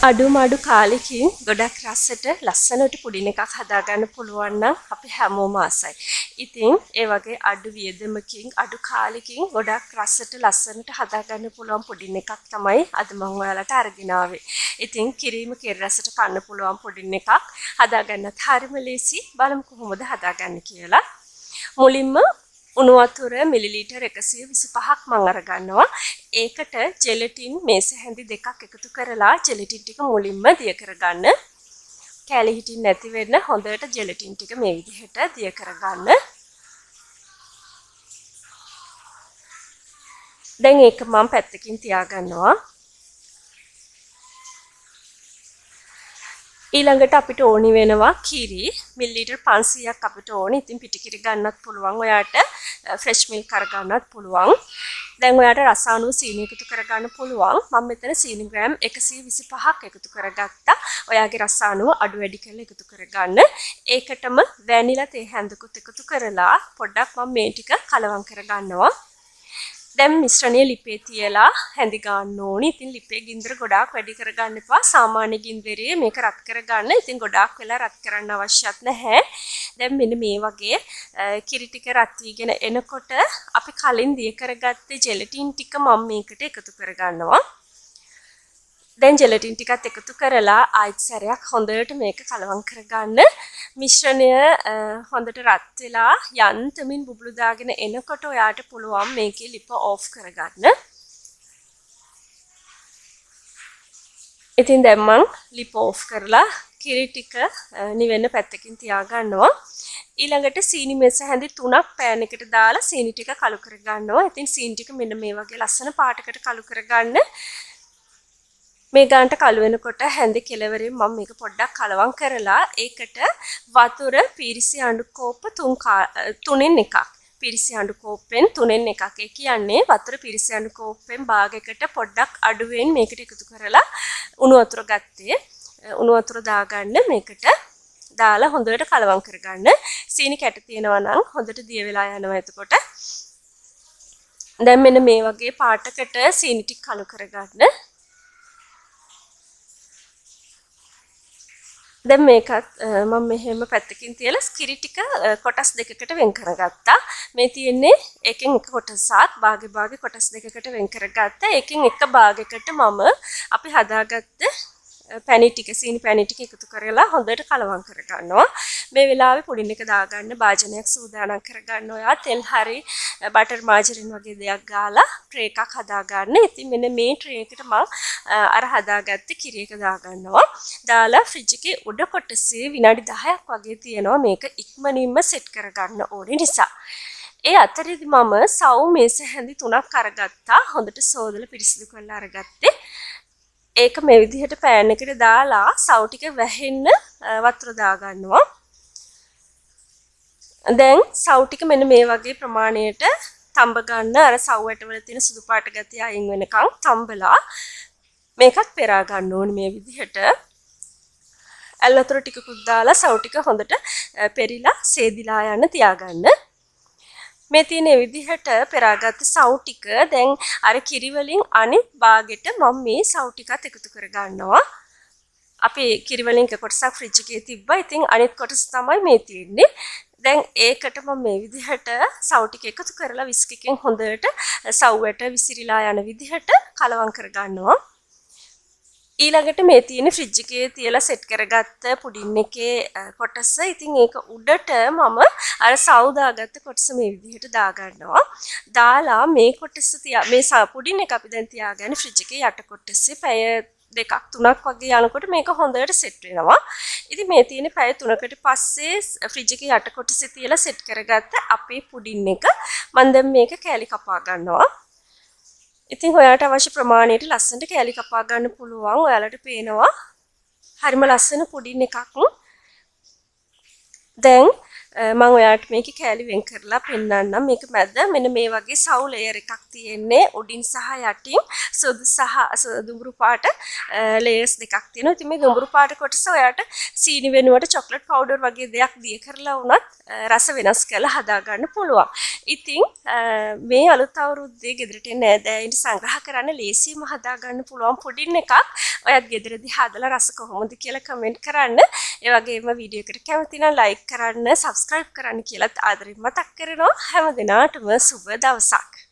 අඩුමඩු කාලෙකින් ගොඩක් රසට ලස්සනට පුඩින් එකක් හදාගන්න පුළුවන් නම් අපි හැමෝම ආසයි. ඉතින් ඒ වගේ අඩු වියදමකින් අඩු කාලෙකින් ගොඩක් රසට ලස්සනට හදාගන්න පුළුවන් පුඩින් එකක් තමයි අද මම ඔයාලට අරගෙන ආවේ. ඉතින් කිරීම කෙර රසට කන්න පුළුවන් පුඩින් එකක් හදාගන්නත් හරිම ලේසි. බලමු කොහොමද හදාගන්නේ කියලා. මුලින්ම උණු වතුර මිලිලීටර් 125ක් මම අරගන්නවා. ඒකට ජෙලටින් මේස හැඳි දෙකක් එකතු කරලා ජෙලටින් ටික මුලින්ම දිය කරගන්න. කැලි හිටින් නැති වෙන්න හොඳට ජෙලටින් ටික මේ විදිහට දිය කරගන්න. දැන් ඒක මම පැත්තකින් තියාගන්නවා. ඊළඟට අපිට ඕනි වෙනවා කිරි මිලිලීටර් 500ක් අපිට ඕනි. ඉතින් පිටි කිරි ගන්නත් පුළුවන්. ඔයාට ෆ්‍රෙෂ් මිල්ක් කරගන්නත් පුළුවන්. දැන් ඔයාට රස අණු සීනි එකතු කරගන්න පුළුවන්. මම මෙතන සීනි ග්‍රෑම් 125ක් එකතු කරගත්තා. ඔයාගේ රස අණුව අඩු වැඩි කරලා එකතු කරගන්න. ඒකටම වැනිලා තේ හැඳකුත් එකතු කරලා පොඩ්ඩක් මම මේ ටික කලවම් කරගන්නවා. දැන් මිශ්‍රණය ලිපේ තියලා හැඳි ගන්න ඕනි. ඉතින් ලිපේ ගින්දර ගොඩාක් වැඩි කරගන්න එපා. සාමාන්‍ය ගින්දරේ මේක රත් කරගන්න. ඉතින් ගොඩාක් වෙලා රත් කරන්න අවශ්‍යත් නැහැ. දැන් මෙන්න මේ වගේ කිරි ටික රත් වීගෙන එනකොට අපි කලින් දිය කරගත්තේ ජෙලටින් ටික මම මේකට එකතු කරගන්නවා. දැන් ජෙලටින් ටිකත් එකතු කරලා ආයෙත් සැරයක් හොඳට මේක කලවම් කරගන්න. මිශ්‍රණය හොඳට රත් වෙලා යන්තමින් බුබුලු දාගෙන එනකොට ඔයාට පුළුවන් මේකේ ලිප ඕෆ් කරගන්න. ඉතින් දැන් මම ලිප ඕෆ් කරලා කිරි ටික නිවෙන්න පැත්තකින් තියාගන්නවා. ඊළඟට සීනි මෙස හැඳි 3ක් පෑන් එකට දාලා සීනි ටික කළු කරගන්නවා. ඉතින් සීනි ටික මෙන්න මේ වගේ ලස්සන පාටකට කළු කරගන්න. මේ ගානට කළු වෙනකොට හැඳි කෙලවරෙන් මම මේක පොඩ්ඩක් කලවම් කරලා ඒකට වතුර පිරිසි අඬු කෝප්ප 3න් එකක්. පිරිසි අඬු කෝප්පෙන් 3න් එකක්. ඒ කියන්නේ වතුර පිරිසි අඬු කෝප්පෙන් භාගයකට පොඩ්ඩක් අඩුවෙන් මේකට එකතු කරලා උණු වතුර ගත්තේ. උණු වතුර දාගන්න මේකට දාලා හොඳට කලවම් කරගන්න. සීනි කැට තියෙනවා නම් හොඳට දිය වෙලා යනවා එතකොට. දැන් මෙන්න මේ වගේ පාටකට සීනි ටික කළු කරගන්න. දැන් මේකත් මම මෙහෙම පැත්තකින් තියලා කිරි ටික කොටස් දෙකකට වෙන් කරගත්තා. මේ තියෙන්නේ එකෙන් එක කොටසක් භාගේ කොටස් දෙකකට වෙන් කරගත්තා. එකෙන් එක භාගයකට මම අපි හදාගත්ත පැණි ටික සීනි පැණි ටික එකතු කරලා හොඳට කලවම් කරගන්නවා. මේ වෙලාවේ පුඩින් එක දාගන්න භාජනයක් සූදානම් කරගන්න. ඔයා තෙල් හරි බටර් මාජරින් වගේ දෙයක් ගාලා ට්‍රේ එකක් හදාගන්න. ඉතින් මෙන්න මේ ට්‍රේ එකට මම අර හදාගත්ත කිරි එක දාගන්නවා. දාලා ෆ්‍රිජ් එකේ උඩ කොටසේ විනාඩි 10ක් වගේ තියෙනවා. මේක ඉක්මනින්ම සෙට් කරගන්න ඕනේ නිසා. ඒ අතරේදී මම සව් මේස හැඳි 3ක් අරගත්තා. හොඳට සෝදලා පිරිසිදු කරලා අරගත්තේ. ඒක මේ විදිහට පෑන් එකට දාලා සව් ටික වැහෙන්න වතුර දාගන්නවා. දැන් සව් ටික මෙන්න මේ වගේ ප්‍රමාණයට තඹ ගන්න. අර සව් ඇටවල තියෙන සුදු පාට ගතිය අයින් වෙනකන් තඹලා මේකත් පෙරා ගන්න ඕනේ මේ විදිහට. ඇල් වතුර ටිකකුත් දාලා සව් ටික හොඳට පෙරිලා සේදිලා යන්න තියාගන්න. මේ තියෙන විදිහට පෙරාගත්ත සව් ටික දැන් අර කිරි වලින් අනිත් භාගෙට මම මේ සව් ටිකත් එකතු කර ගන්නවා. අපි කිරි වලින් එක කොටසක් ෆ්‍රිජ් එකේ තිබ්බා. ඉතින් අනිත් කොටස තමයි මේ තියෙන්නේ. දැන් ඒකට මම මේ විදිහට සව් ටික එකතු කරලා විස්ක් එකෙන් හොඳට සව්වට විසිරීලා යන විදිහට කලවම් කර ගන්නවා. ඊළඟට මේ තියෙන ෆ්‍රිජ් එකේ තියලා සෙට් කරගත්ත පුඩින් එකේ කොටස. ඉතින් ඒක උඩට මම අර සව් දාගත්ත කොටස මේ විදිහට දාගන්නවා. දාලා මේ කොටස මේ පුඩින් එක අපි දැන් තියාගන්නේ ෆ්‍රිජ් එකේ යට කොටසේ පැය 2ක් 3ක් වගේ යනකොට මේක හොඳට සෙට් වෙනවා. ඉතින් මේ තියෙන පැය 3කට පස්සේ ෆ්‍රිජ් එකේ යට කොටසේ තියලා සෙට් කරගත්ත අපේ පුඩින් එක මම දැන් මේක කෑලි කපා ගන්නවා. ඉතින් ඔයාලට අවශ්‍ය ප්‍රමාණයට ලස්සනට කෑලි කපා ගන්න පුළුවන්. ඔයාලට පේනවා හරිම ලස්සන පුඩින් එකක්. දැන් මම ඔයාලට මේකේ කෑලි වෙන් කරලා පෙන්නන්නම්. මේක මැද මෙන්න මේ වගේ සව් ලේයර් එකක් තියෙන්නේ. උඩින් සහ යටින් සුදු සහ දුඹුරු පාට ලේයර්ස් දෙකක් තියෙනවා. ඉතින් මේ දුඹුරු පාට කොටස ඔයාලට සීනි වෙනුවට චොක්ලට් පවුඩර් වගේ දෙයක් දිය කරලා වුණත් රස වෙනස් කරලා හදා ගන්න පුළුවන්. ඉතින් මේ අලුත් අවුරුද්දේ ගෙදරට එන නෑදෑයින්ට සංග්‍රහ කරන්න ලේසියෙන්ම හදා ගන්න පුළුවන් පුඩින් එකක්. ඔයත් ගෙදරදී හදලා රස කොහොමද කියලා කමෙන්ට් කරන්න. ඒ වගේම වීඩියෝ එකට කැමති නම් ලයික් කරන්න, සබ්ස්ක්‍රයිබ් කරන්න කියලාත් ආදරෙන් මතක් කරනවා. හැම දිනාටම සුබ දවසක්.